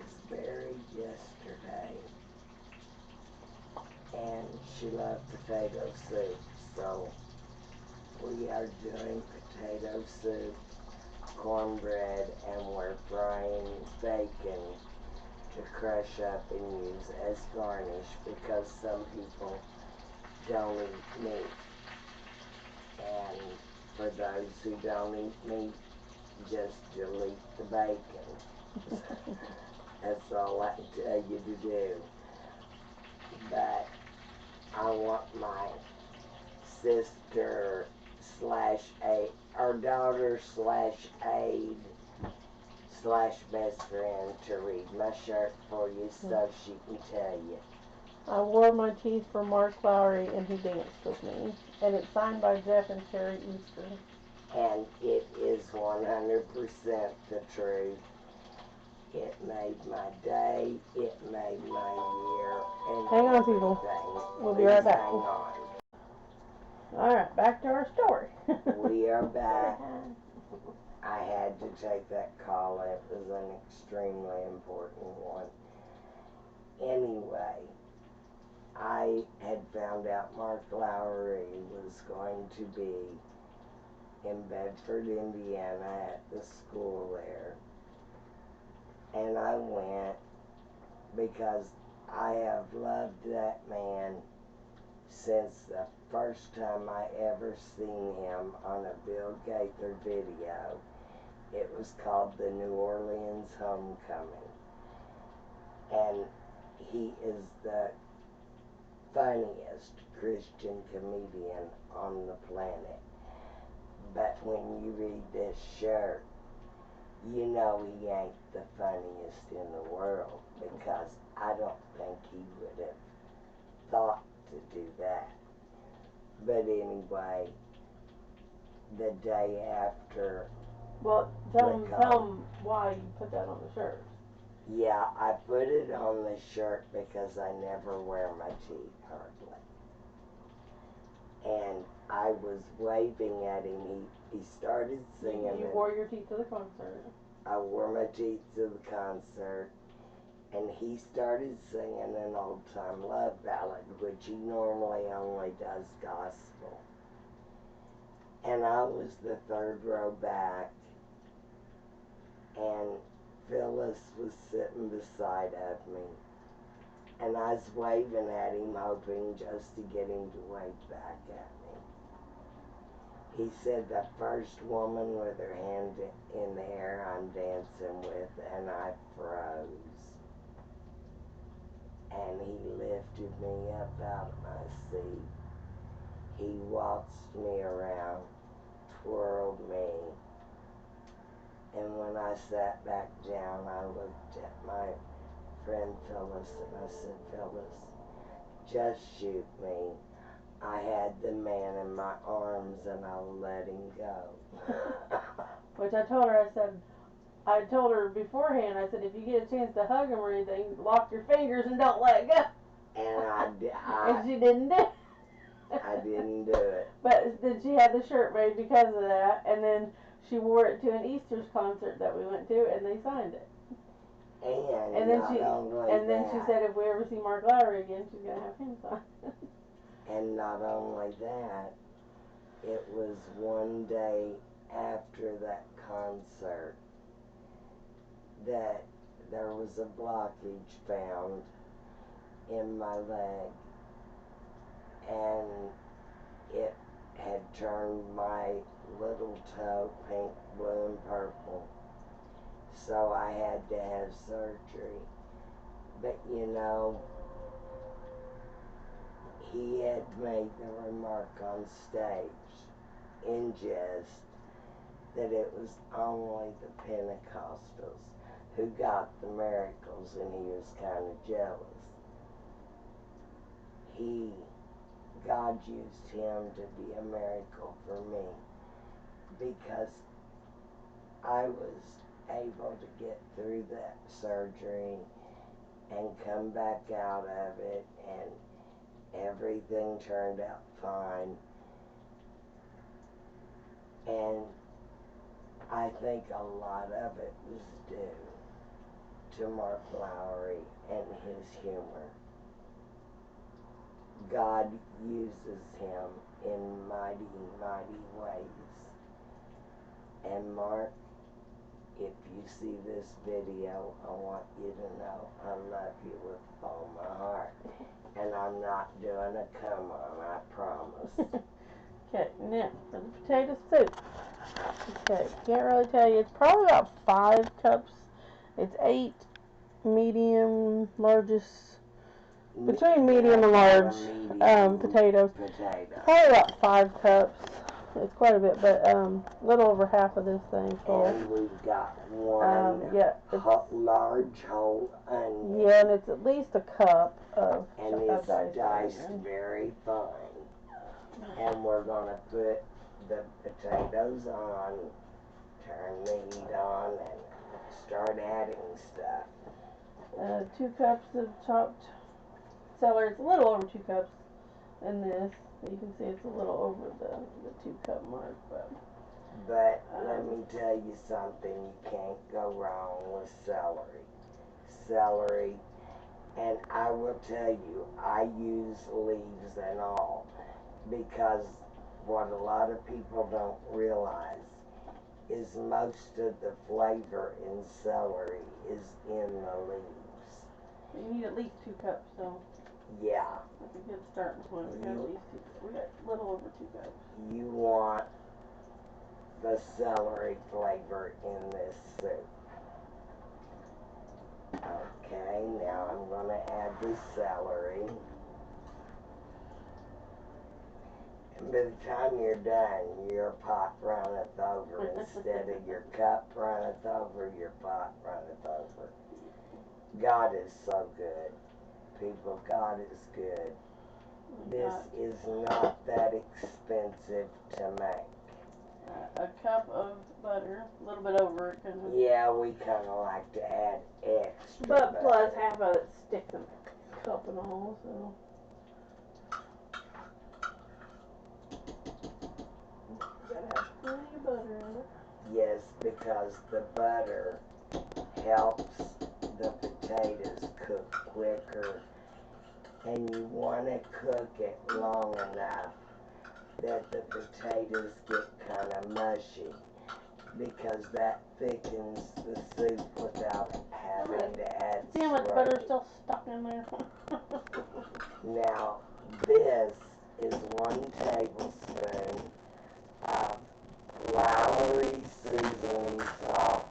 was buried yesterday, and she loved potato soup, so we are doing potato soup, cornbread, and we're frying bacon to crush up and use as garnish because some people don't eat meat. And for those who don't eat meat, just delete the bacon. That's all I can tell you to do. But I want my sister slash aide, or daughter slash aide slash best friend to read my shirt for you so she can tell you. I wore my teeth for Mark Lowry and he danced with me. And it's signed by Jeff and Terry Easter. And it is 100% the truth. It made my day, it made my year, and hang on, people. We'll be right back. Hang on. Alright, back to our story. We are back. I had to take that call. It was an extremely important one. Anyway, I had found out Mark Lowry was going to be in Bedford, Indiana at the school there. And I went because I have loved that man since the first time I ever seen him on a Bill Gaither video. It was called the New Orleans Homecoming. And he is the funniest Christian comedian on the planet. But when you read this shirt, you know he ain't the funniest in the world, because I don't think he would have thought to do that. But anyway, the day after. Well, tell him why you put that on the shirt. Yeah, I put it on the shirt because I never wear my teeth hardly. And I was waving at him. He started singing. You wore your teeth to the concert. I wore my teeth to the concert. And he started singing an old-time love ballad, which he normally only does gospel. And I was the third row back. And Phyllis was sitting beside of me. And I was waving at him, hoping just to get him to wave back at me. He said, the first woman with her hand in the air I'm dancing with, and I froze. And he lifted me up out of my seat. He waltzed me around, twirled me. And when I sat back down, I looked at my friend Phyllis and I said, Phyllis, just shoot me. I had the man in my arms and I'll let him go. Which I told her, I told her beforehand, I said, if you get a chance to hug him or anything, lock your fingers and don't let go. And and she didn't do it. I didn't do it. But then she had the shirt made because of that, and then she wore it to an Easter's concert that we went to, and they signed it. And then she said if we ever see Mark Lowry again, she's gonna have him sign it. And not only that, it was one day after that concert that there was a blockage found in my leg, and it had turned my little toe pink, blue, and purple. So I had to have surgery. But you know, he had made the remark on stage in jest that it was only the Pentecostals who got the miracles, and he was kind of jealous. God used him to be a miracle for me because I was able to get through that surgery and come back out of it, and everything turned out fine. And I think a lot of it was due to Mark Lowry and his humor. God uses him in mighty, mighty ways. And Mark, if you see this video, I want you to know I love you with all my heart. And I'm not doing a come on, I promise. Okay, now for the potato soup. Okay, can't really tell you. It's probably about 5 cups. It's 8 medium, largest, between medium and large potatoes. Probably about 5 cups. It's quite a bit, but a little over half of this thing full. And we've got one large whole onion. Yeah, and it's at least a cup of and it's diced very fine. And we're going to put the potatoes on, turn the heat on, and start adding stuff. 2 cups of chopped celery. It's a little over 2 cups in this. You can see it's a little over the 2 cup mark. But let me tell you something, you can't go wrong with celery. Celery, and I will tell you, I use leaves and all, because what a lot of people don't realize is most of the flavor in celery is in the leaves. You need at least 2 cups, so yeah, that's a good starting point. We got at least 2 cups. We got a little over 2 cups. You want the celery flavor in this soup. Okay, now I'm going to add the celery. And by the time you're done, your pot runneth over. Instead of your cup runneth over, your pot runneth over. God is so good. People, God is good. This is not that expensive to make. A cup of butter, a little bit over it. Yeah, we kind of like to add extra. But butter. plus half of it sticks in the cup and all, so. Gotta have plenty of butter in it. Yes, because the butter helps the potatoes cook quicker. And you want to cook it long enough that the potatoes get kind of mushy, because that thickens the soup without having to add See how much butter's still stuck in there? Now, this is 1 tablespoon of Lawry seasoning salt.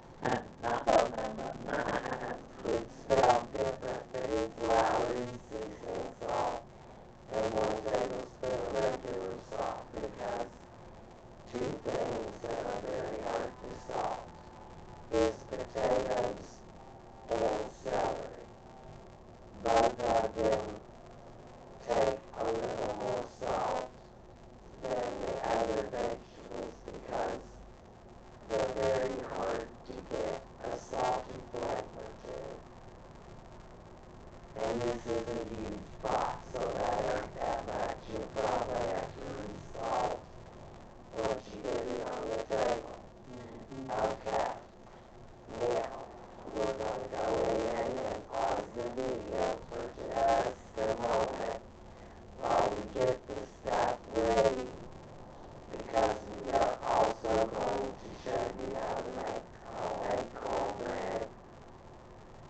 It's spelled different, but it's Lawry seasoning salt. And 1 tablespoon of regular salt, because 2 things that are very hard to salt is potatoes and celery. Both of them take a little more salt than the other vegetables, because they're very hard to get a salty flavor to. And this is a huge pot, so that ain't that much. You'll probably have to re-salt once you get it on the table. Okay. Now, we're going to go in and pause the video for just a moment while we get the stuff ready, because we are also going to show you how to make homemade cornbread.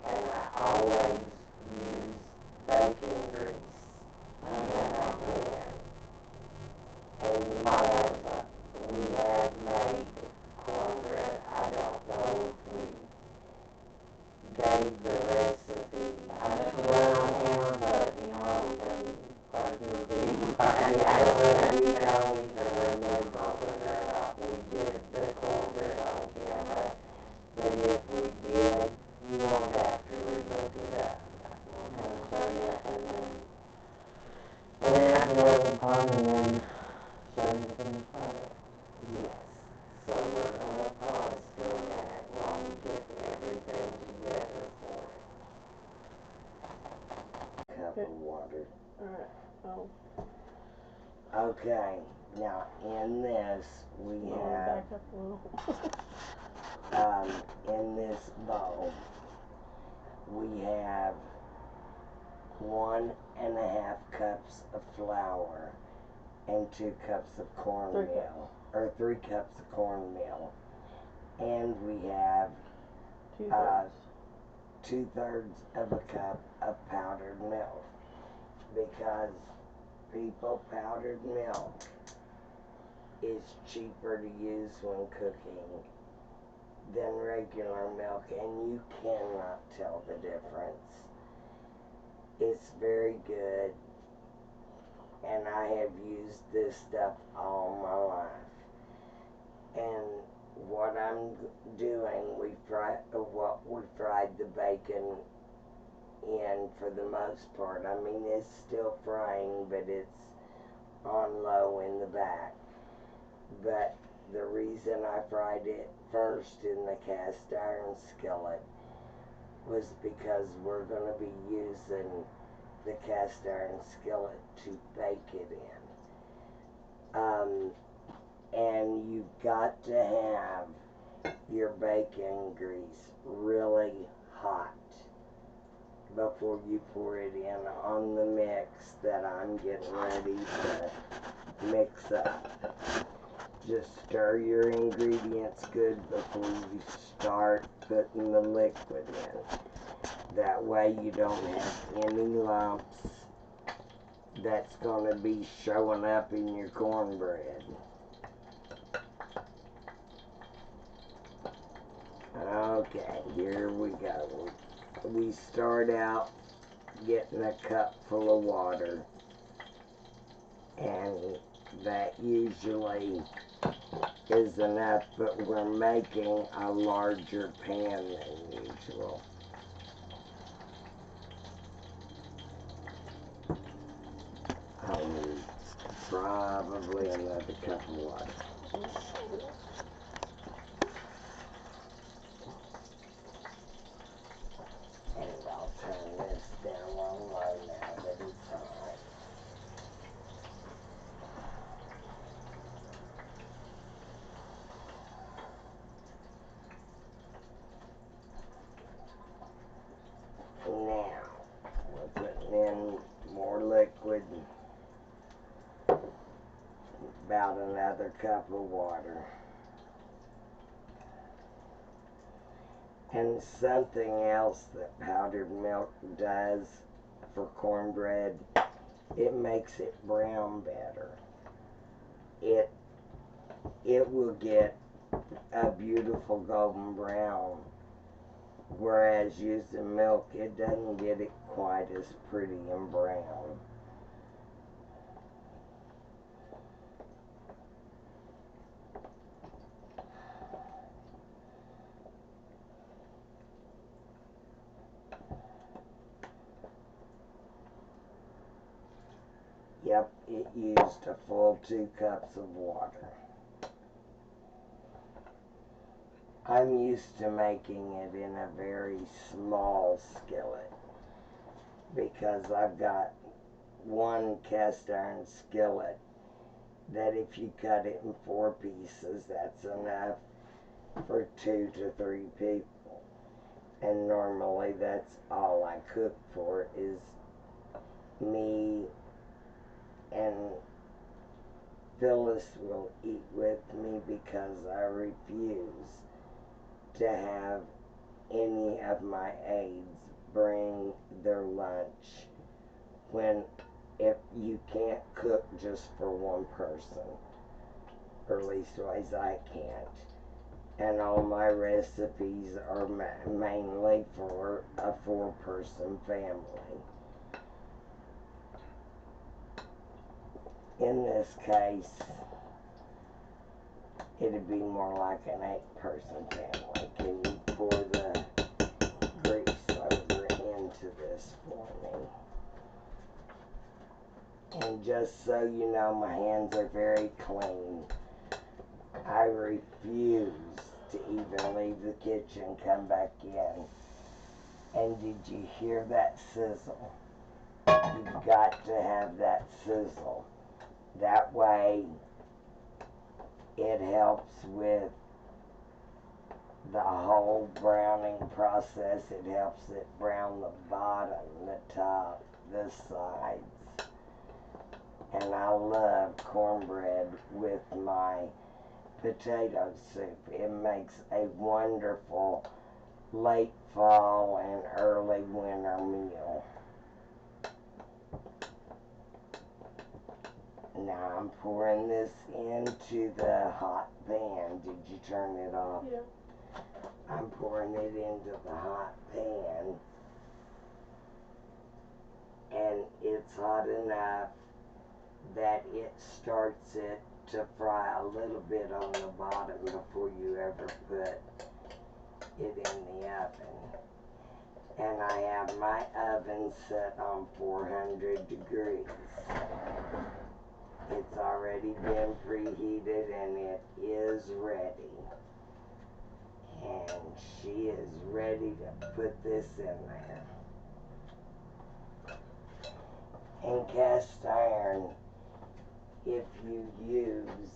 And I always use bacon grease when I can. And we have made cornbread. I don't know if we gave the recipe beforehand, but you know, we don't even remember whether or not we did the cornbread on camera. But if we did, you won't have to re-look it up. I'm going to show you, and then add another one, and then show you the finished product. Yes. So we're going to pause for a minute while we get everything together for it. Cup of water. Alright, oh. Okay, now in this we have, Back up a little. in this bowl, we have 1.5 cups of flour and 2 cups of cornmeal, or 3 cups of cornmeal, and we have 2/3 of a cup of powdered milk, because powdered milk is cheaper to use when cooking than regular milk, and you cannot tell the difference. It's very good, and I have used this stuff all my life. And what I'm doing, we fried the bacon in for the most part. I mean, it's still frying, but it's on low in the back. But the reason I fried it first in the cast iron skillet was because we're going to be using the cast iron skillet to bake it in. And you've got to have your bacon grease really hot before you pour it in on the mix that I'm getting ready to mix up. Just stir your ingredients good before you start putting the liquid in. That way you don't have any lumps that's going to be showing up in your cornbread. Okay, here we go. We start out getting a cup full of water, and that usually is enough, but we're making a larger pan than usual. I'll need probably another cup of water. And I'll turn this down on low now that it's hot. Now, we're putting in more liquid, about another cup of water. And something else that powdered milk does for cornbread, it makes it brown better. It will get a beautiful golden brown, whereas using milk, it doesn't get it quite as pretty and brown. Yep, it used a full 2 cups of water. I'm used to making it in a very small skillet because I've got one cast iron skillet that if you cut it in 4 pieces, that's enough for 2 to 3 people. And normally that's all I cook for is me, and Phyllis will eat with me because I refuse to have any of my aides bring their lunch if you can't cook just for one person, or at least ways I can't. And all my recipes are mainly for a 4-person family. In this case, it'd be more like an 8-person family. Can you pour the grease over into this for me? And just so you know, my hands are very clean. I refuse to even leave the kitchen, come back in. And did you hear that sizzle? You've got to have that sizzle. That way, it helps with the whole browning process, it helps it brown the bottom, the top, the sides. And I love cornbread with my potato soup. It makes a wonderful late fall and early winter meal. Now I'm pouring this into the hot pan. Did you turn it off? Yeah. I'm pouring it into the hot pan. And it's hot enough that it starts it to fry a little bit on the bottom before you ever put it in the oven. And I have my oven set on 400 degrees. It's already been preheated and it is ready. And she is ready to put this in there. And cast iron, if you use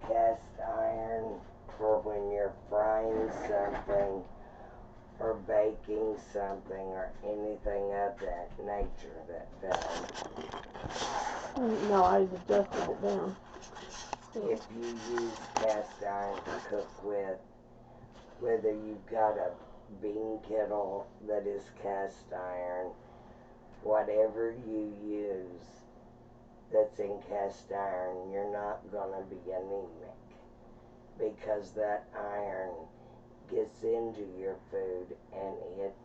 cast iron for when you're frying something or baking something or anything of that nature, that fell. No, I adjusted it down. If you use cast iron to cook with, whether you've got a bean kettle that is cast iron, whatever you use that's in cast iron, you're not going to be anemic, because that iron gets into your food and it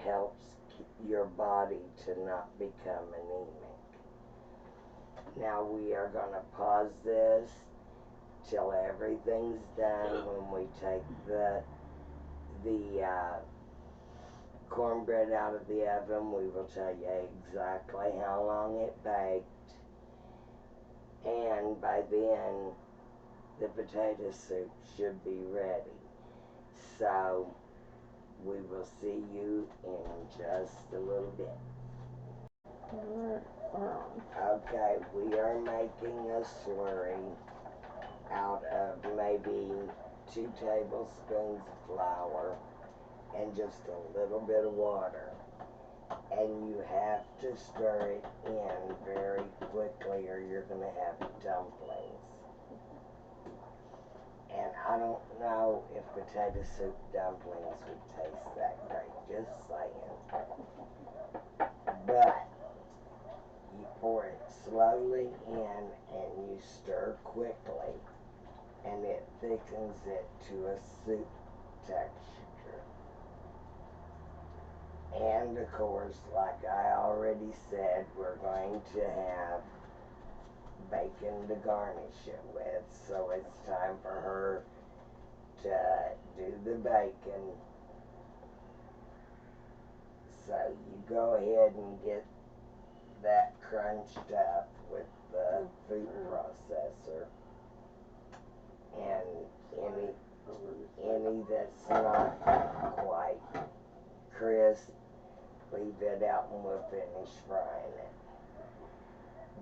helps your body to not become anemic. Now we are going to pause this till everything's done. When we take the cornbread out of the oven, we will tell you exactly how long it baked, and by then the potato soup should be ready. So we will see you in just a little bit. Okay, we are making a slurry out of maybe 2 tablespoons of flour and just a little bit of water. And you have to stir it in very quickly or you're going to have dumplings. And I don't know if potato soup dumplings would taste that great, just saying. But you pour it slowly in and you stir quickly, and it thickens it to a soup texture. And of course, like I already said, we're going to have bacon to garnish it with, so it's time for her to do the bacon. So you go ahead and get that crunched up with the food processor, and any that's not quite crisp, leave it out and we'll finish frying it.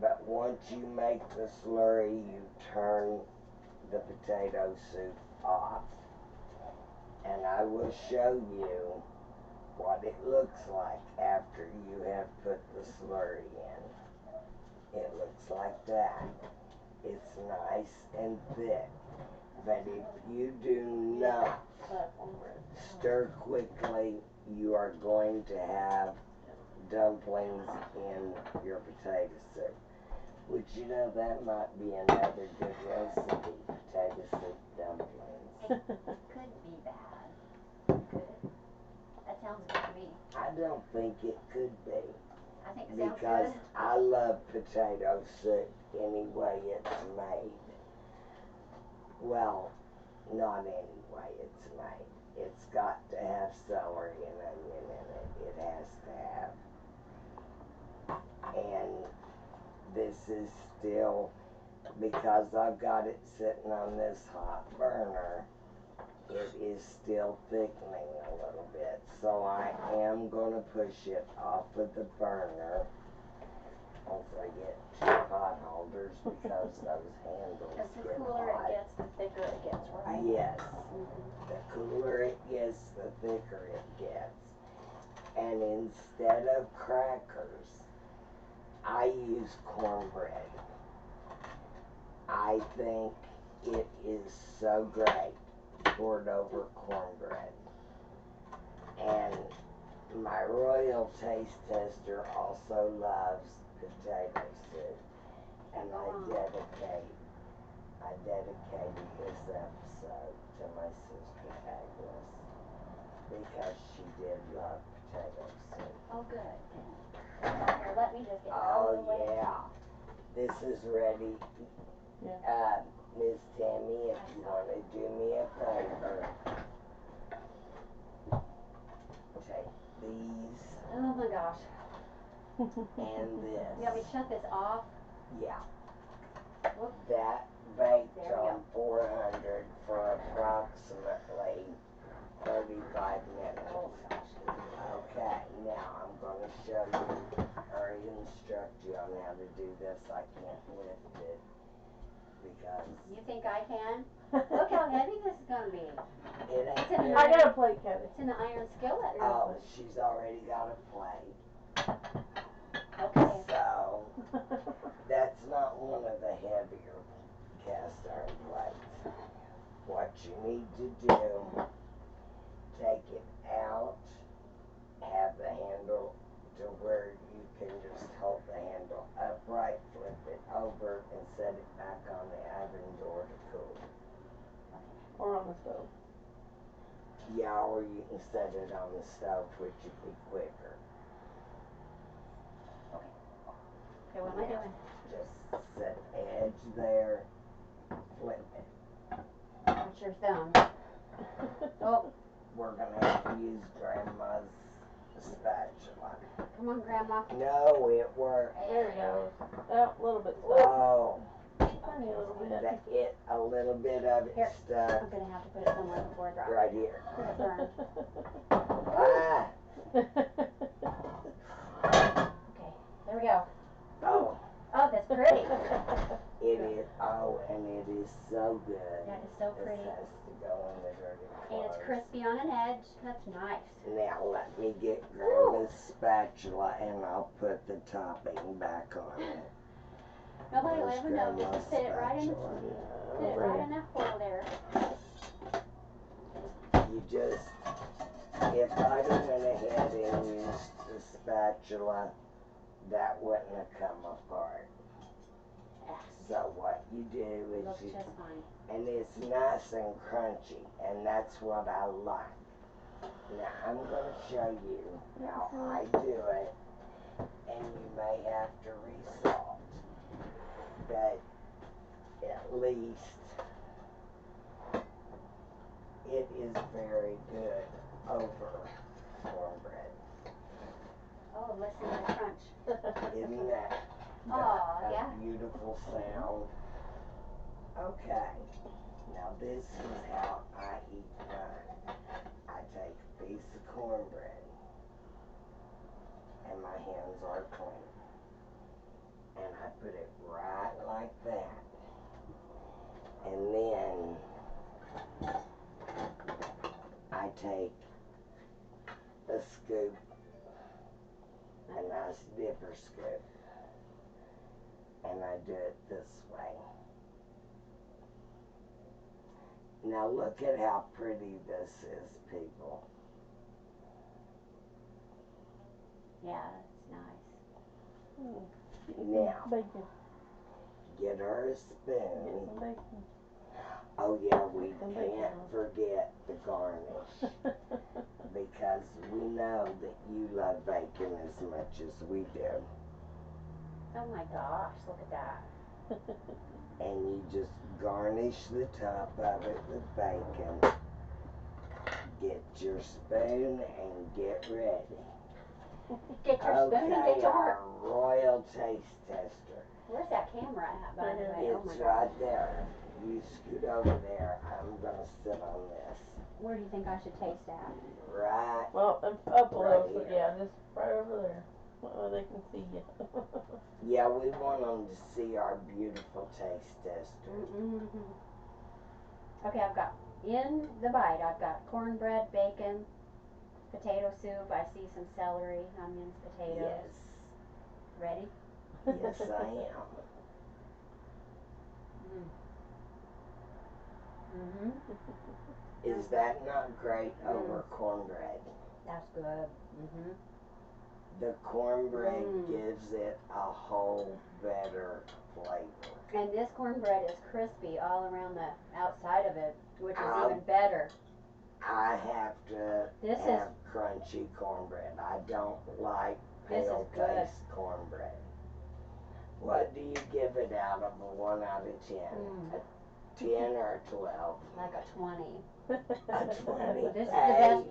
But once you make the slurry, you turn the potato soup off, and I will show you what it looks like after you have put the slurry in. It looks like that. It's nice and thick. But if you do not stir quickly, you are going to have dumplings in your potato soup. Which, you know, that might be another good recipe, potato soup dumplings. It could be bad. Could it? That sounds good to me. I don't think it could be. I think it sounds Because good. I love potato soup any way it's made. Well, not any way it's made. It's got to have celery and onion in it. It has to have. And this is still, because I've got it sitting on this hot burner, it is still thickening a little bit. So I am going to push it off of the burner once I get 2 pot holders, because those handles Because the get cooler hot. it gets, the thicker it gets, right? Yes. The cooler it gets, the thicker it gets. And instead of crackers, I use cornbread. I think it is so great poured over cornbread. And my royal taste tester also loves potato soup. And I dedicated this episode to my sister Agnes because she did love potato soup. Oh, good. Here, let me just get out of the way. Oh yeah. This is ready. Yeah. Miss Tammy, if you want to do me a favor, take these Oh my gosh. and this. You want me to shut this off? Yeah. Whoop. That baked There we on 400 for approximately 35 minutes. Oh gosh. Okay, now I'm going to show you or instruct you on how to do this. I can't lift it because You think I can? Look how heavy this is going to be. it ain't It's in good. the I got a plate, Kathy. It's in the iron skillet. Oh, she's already got a plate. Okay. So, that's not one of the heavier cast iron plates. What you need to do, take it out, have the handle to where you can just hold the handle upright, flip it over, and set it back on the oven door to cool. Or on the stove. Yeah, or you can set it on the stove, which would be quicker. Okay, what am I doing? Just set the edge there, flip it. What's your thumb? Oh, We're gonna have to use Grandma's spatula. come on, Grandma. No, it worked. There it goes. Oh, a little bit stuck. Oh, Tiny little bit. a little bit of it Here. stuck I'm going to have to put it somewhere before I drop it. right here. It's burned. Ah, Okay, there we go. oh, Oh, that's pretty. it is. Oh, and it is so good. That is so This pretty. has to go in the dirty And it's clothes. crispy on an edge. That's nice. Now let me get Grandma's spatula and I'll put the topping back on it. Nobody will Where's ever know. Grandma's Just sit it right in the spatula? Put it right in that hole there. You just, if I'd have went ahead and used the spatula, that wouldn't have come apart. So what you do is Looks you, just fine. and it's nice and crunchy, and that's what I like. Now I'm going to show you how I do it, and you may have to resalt, but at least it is very good over cornbread. Oh, listen to the crunch. Isn't that Aw, a yeah. beautiful sound? Okay, now this is how I eat mine. I take a piece of cornbread, and my hands are clean, and I put it right like that, and then I take a scoop, a nice dipper scoop, and I do it this way. Now look at how pretty this is, people. Yeah, it's nice. Now, Bacon. get her a Get spoon. some bacon. Oh yeah, we Some can't bacon. forget the garnish, because we know that you love bacon as much as we do. Oh my gosh, look at that. And you just garnish the top of it with bacon. Get your spoon and get ready. Get your spoon and get Okay, to our work. royal taste tester. Where's that camera at, by the way? Oh my It's gosh. right there. You scoot over there. I'm gonna sit on this. Where do you think I should taste at? Right. Well, up a little, Right so here. yeah, just right over there. Well, they can see you. Yeah, we want them to see our beautiful taste tester. Okay, I've got, in the bite, I've got cornbread, bacon, Potato soup. I see some celery, onions, potatoes. Yes. Ready? Yes, I am. Mm-hmm. Is that not great over cornbread? That's good. Mm-hmm. The cornbread gives it a whole better flavor. And this cornbread is crispy all around the outside of it, which is I'll- even better. I have to This have crunchy cornbread. I don't like This pale is good. face cornbread. What do you give it out of a 1 out of 10? A 10 or a 12? Like a 20. A 20. This is the Hey,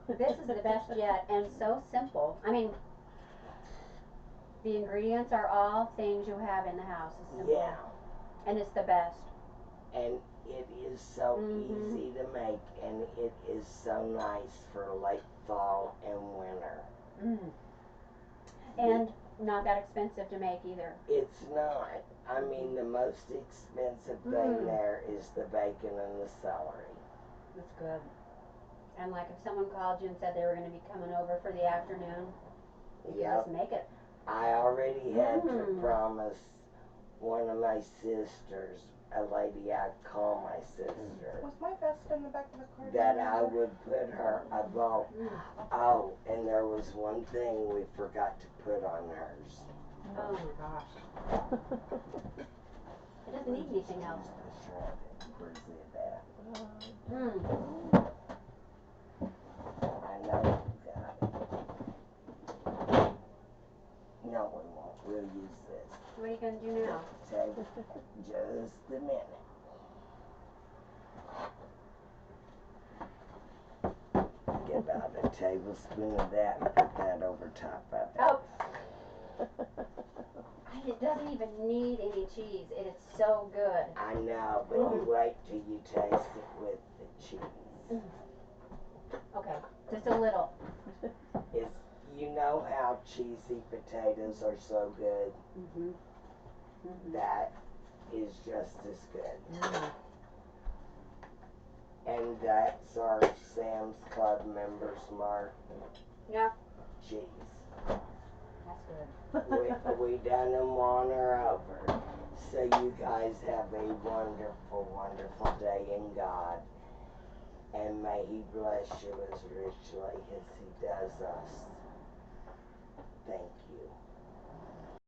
best. This is the best yet, and so simple. I mean, the ingredients are all things you have in the house. It's simple. yeah. And it's the best. And it is so easy to make, and it is so nice for late fall and winter. And not that expensive to make either. It's not. I mean, the most expensive thing there is the bacon and the celery. It's good. And like if someone called you and said they were going to be coming over for the afternoon, you can just make it. I already had to promise one of my sisters, a lady I call my sister, Was my vest in the back of the car? that I would put her a vote. Oh, and there was one thing we forgot to put on hers. Oh my gosh. It doesn't need anything else. Where's it at? I know you got it. No, we won't. We'll use this. What are you going to do now? Take just a minute. Get about a tablespoon of that and put that over top of it. Oh. It doesn't even need any cheese. It is so good. I know, but you wait till you taste it with the cheese. Okay, just a little. It's, you know how cheesy potatoes are so good? That is just as good. And that's our Sam's Club members mark. Yeah. Cheese. That's good. We done them on or over. So you guys have a wonderful, wonderful day in God. And may He bless you as richly as He does us.